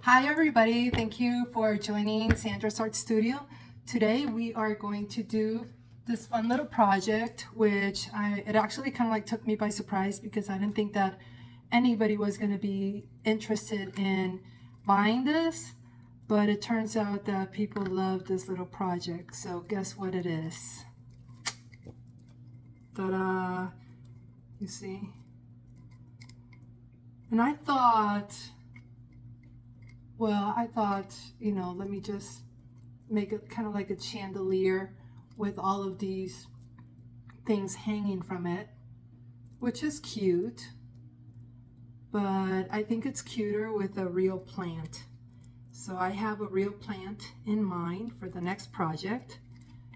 Hi everybody, thank you for joining Sandra's Art Studio. Today we are going to do this fun little project, which it actually kind of like took me by surprise because I didn't think that anybody was going to be interested in buying this, but it turns out that people love this little project. So guess what it is? Ta-da! You see? And I thought, let me just make it kind of like a chandelier with all of these things hanging from it, which is cute, but I think it's cuter with a real plant. So I have a real plant in mind for the next project,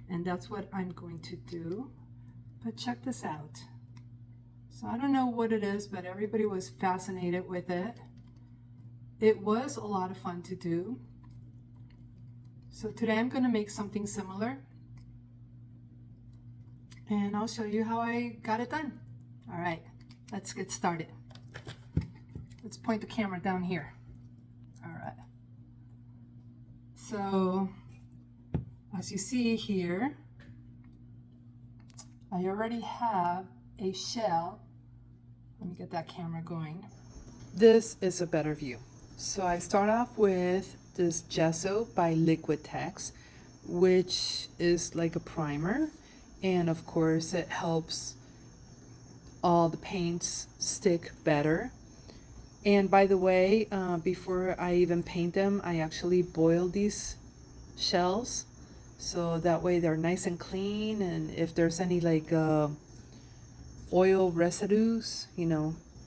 and that's what I'm going to do. But check this out. So I don't know what it is, but everybody was fascinated with it. It was a lot of fun to do. So today I'm going to make something similar, and I'll show you how I got it done. All right, let's get started. Let's point the camera down here. All right. So as you see here, I already have a shell. Let me get that camera going. This is a better view. So I start off with this gesso by Liquitex, which is like a primer, and of course it helps all the paints stick better. And by the way, before I even paint them, I actually boil these shells so that way they're nice and clean, and if there's any like oil residues,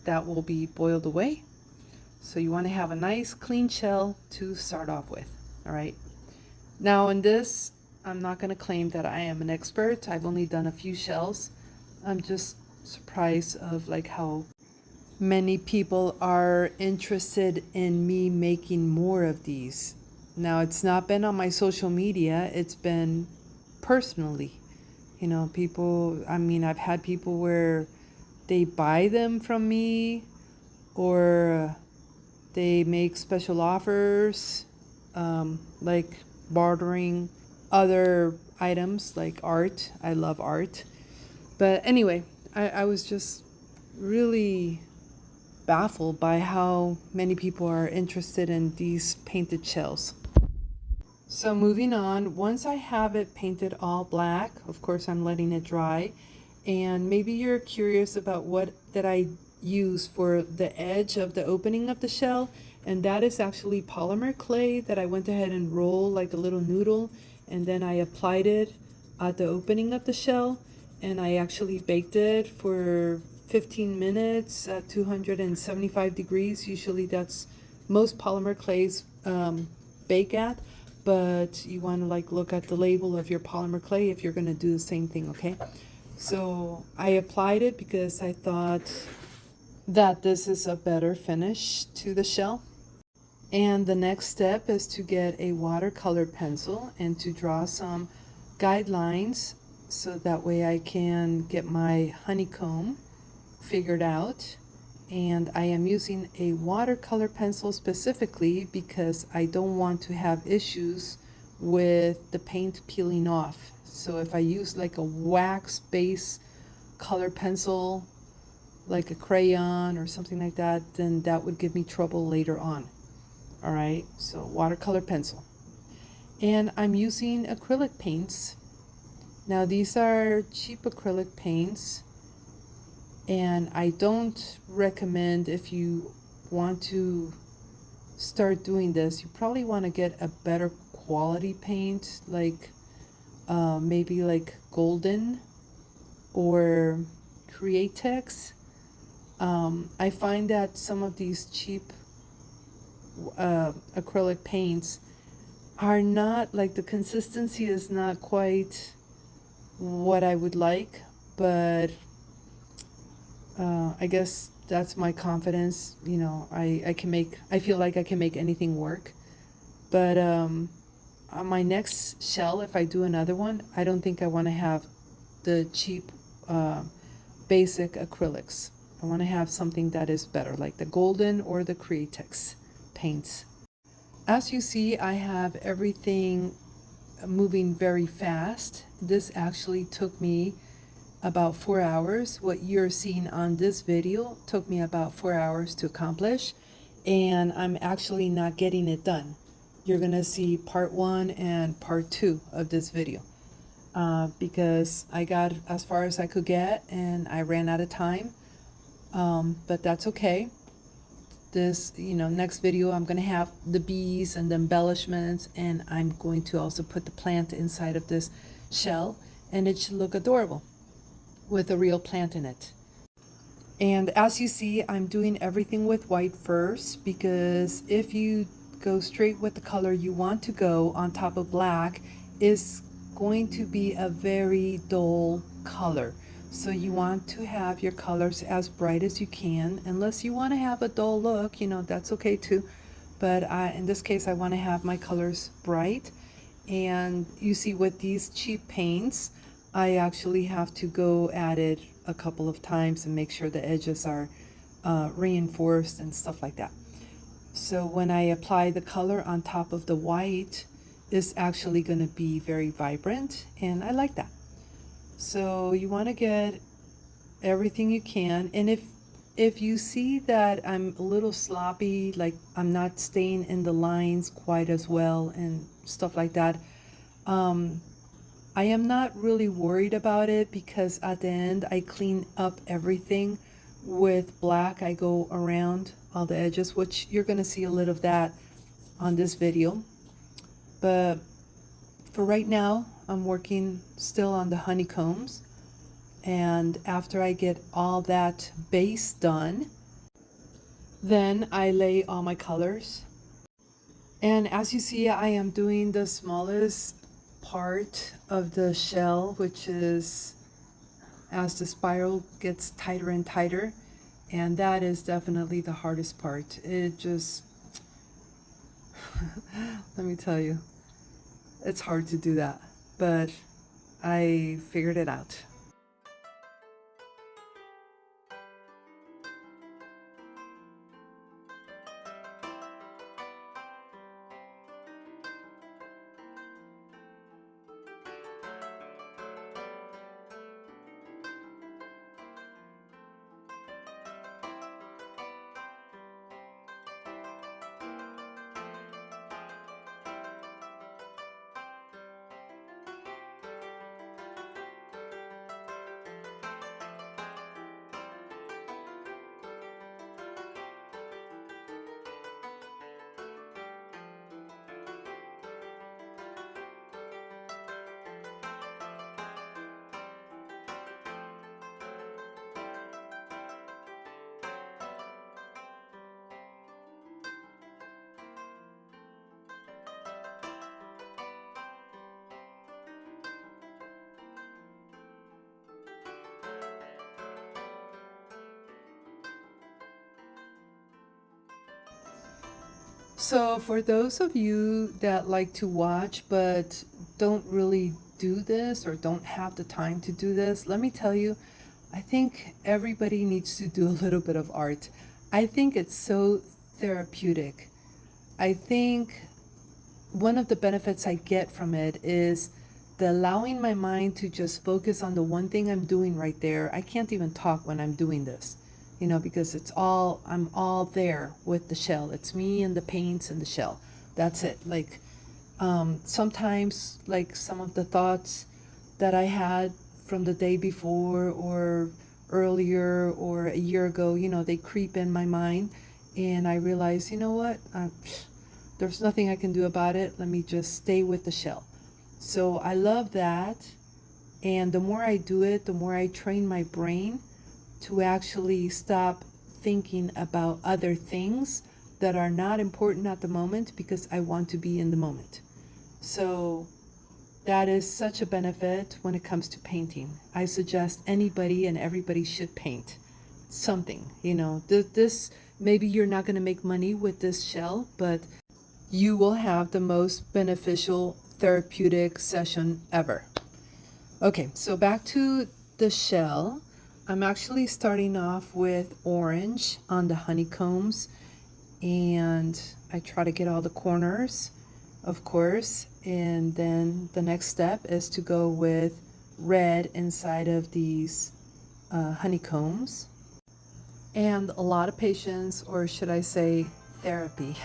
that will be boiled away. So you want to have a nice clean shell to start off with. All right. Now in this, I'm not going to claim that I am an expert. I've only done a few shells. I'm just surprised of like how many people are interested in me making more of these. Now it's not been on my social media, it's been personally. People, I've had people where they buy them from me, or they make special offers, like bartering other items like art. I love art. But anyway, I was just really baffled by how many people are interested in these painted shells. So moving on, once I have it painted all black, of course I'm letting it dry. And maybe you're curious about what that I use for the edge of the opening of the shell. And that is actually polymer clay that I went ahead and rolled like a little noodle. And then I applied it at the opening of the shell. And I actually baked it for 15 minutes at 275 degrees. Usually that's most polymer clays bake at, but you want to like look at the label of your polymer clay if you're going to do the same thing. Okay, so I applied it because I thought that this is a better finish to the shell. And the next step is to get a watercolor pencil and to draw some guidelines so that way I can get my honeycomb figured out. And I am using a watercolor pencil specifically because I don't want to have issues with the paint peeling off. So if I use like a wax base color pencil, like a crayon or something like that, then that would give me trouble later on. All right, so watercolor pencil. And I'm using acrylic paints. Now these are cheap acrylic paints, and I don't recommend, if you want to start doing this, you probably want to get a better quality paint, like maybe like Golden or Createx. I find that some of these cheap acrylic paints are not, like, the consistency is not quite what I would like, but I guess that's my confidence. I feel like I can make anything work. But on my next shell, if I do another one, I don't think I want to have the cheap basic acrylics. I want to have something that is better, like the Golden or the Createx paints. As you see, I have everything moving very fast. This actually took me about 4 hours. What you're seeing on this video took me about 4 hours to accomplish, and I'm actually not getting it done. You're gonna see part 1 and part 2 of this video because I got as far as I could get and I ran out of time, but that's okay. This, next video I'm gonna have the bees and the embellishments, and I'm going to also put the plant inside of this shell, and it should look adorable with a real plant in it. And as you see, I'm doing everything with white first, because if you go straight with the color you want to go on top of black, is going to be a very dull color. So you want to have your colors as bright as you can. Unless you want to have a dull look, that's okay too. But in this case, I want to have my colors bright. And you see, with these cheap paints, I actually have to go at it a couple of times and make sure the edges are reinforced and stuff like that. So when I apply the color on top of the white, it's actually going to be very vibrant, and I like that. So you want to get everything you can, and if you see that I'm a little sloppy, like I'm not staying in the lines quite as well and stuff like that, I am not really worried about it, because at the end I clean up everything with black. I go around all the edges, which you're going to see a little of that on this video. But for right now, I'm working still on the honeycombs. And after I get all that base done, then I lay all my colors. And as you see, I am doing the smallest part of the shell, which is as the spiral gets tighter and tighter. And that is definitely the hardest part. It just, let me tell you, it's hard to do that, but I figured it out. So for those of you that like to watch but don't really do this or don't have the time to do this, let me tell you, I think everybody needs to do a little bit of art. I think it's so therapeutic. I think one of the benefits I get from it is the allowing my mind to just focus on the one thing I'm doing right there. I can't even talk when I'm doing this, because I'm all there with the shell. It's me and the paints and the shell. That's it. Like, sometimes, like, some of the thoughts that I had from the day before or earlier or a year ago, they creep in my mind, and I realize, you know what? There's nothing I can do about it. Let me just stay with the shell. So I love that. And the more I do it, the more I train my brain to actually stop thinking about other things that are not important at the moment, because I want to be in the moment. So that is such a benefit when it comes to painting. I suggest anybody and everybody should paint something. This maybe you're not going to make money with this shell, but you will have the most beneficial therapeutic session ever. Okay, so back to the shell. I'm actually starting off with orange on the honeycombs, and I try to get all the corners, of course, and then the next step is to go with red inside of these honeycombs. And a lot of patience, or should I say therapy.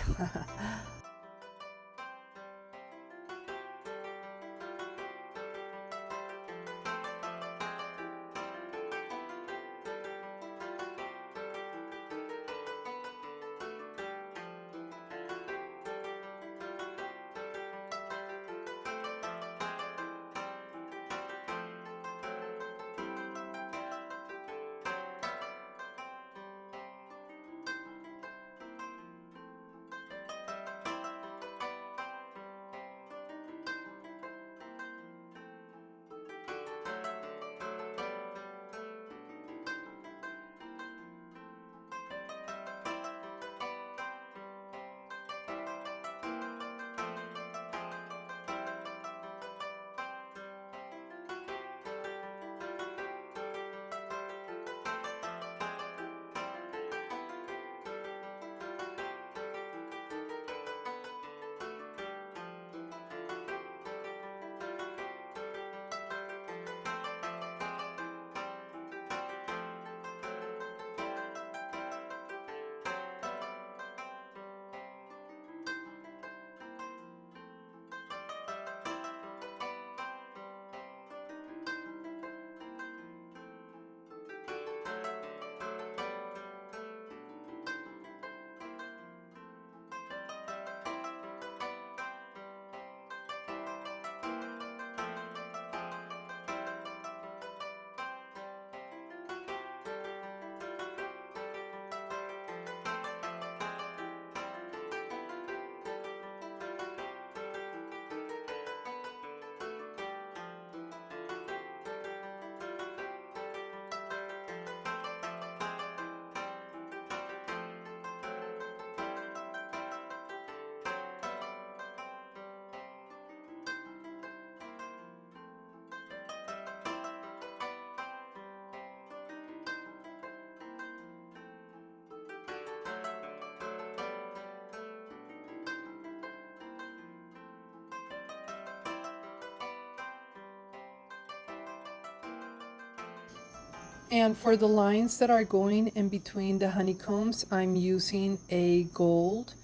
And for the lines that are going in between the honeycombs, I'm using a gold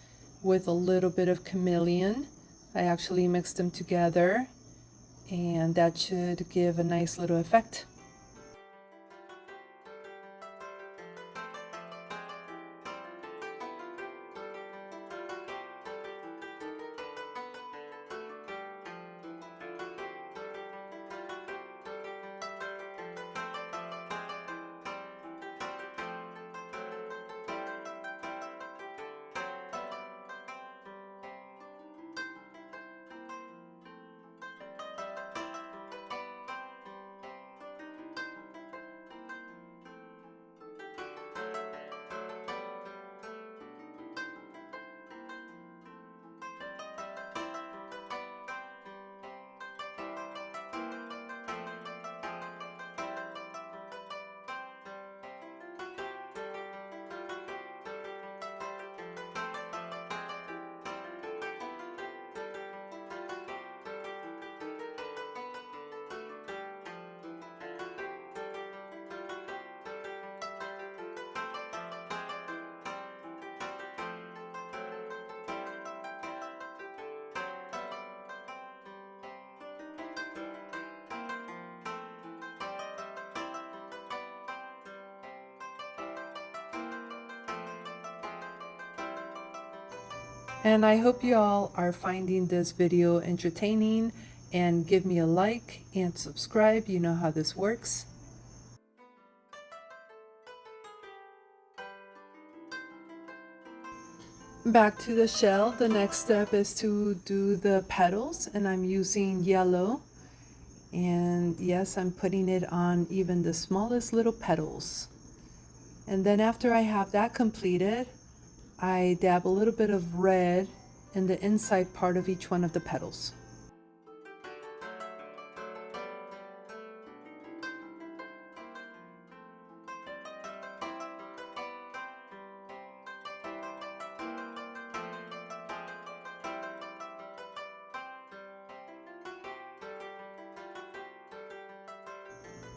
with a little bit of chameleon. I actually mixed them together, and that should give a nice little effect. And I hope you all are finding this video entertaining, and give me a like and subscribe. You know how this works. Back to the shell, the next step is to do the petals, and I'm using yellow. And yes, I'm putting it on even the smallest little petals. And then after I have that completed, I dab a little bit of red in the inside part of each one of the petals.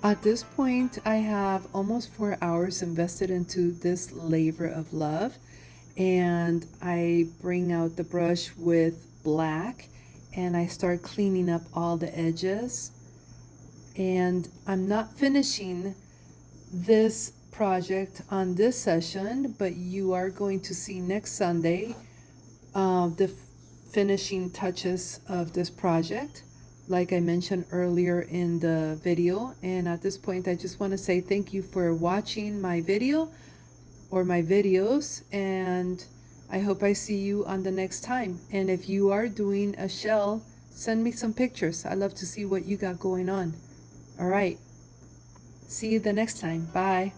At this point, I have almost 4 hours invested into this labor of love, and I bring out the brush with black and I start cleaning up all the edges. And I'm not finishing this project on this session, but you are going to see next Sunday the finishing touches of this project, like I mentioned earlier in the video. And at this point, I just want to say thank you for watching my video or my videos, and I hope I see you on the next time. And if you are doing a shell, send me some pictures. I love to see what you got going on. All right. See you the next time. Bye.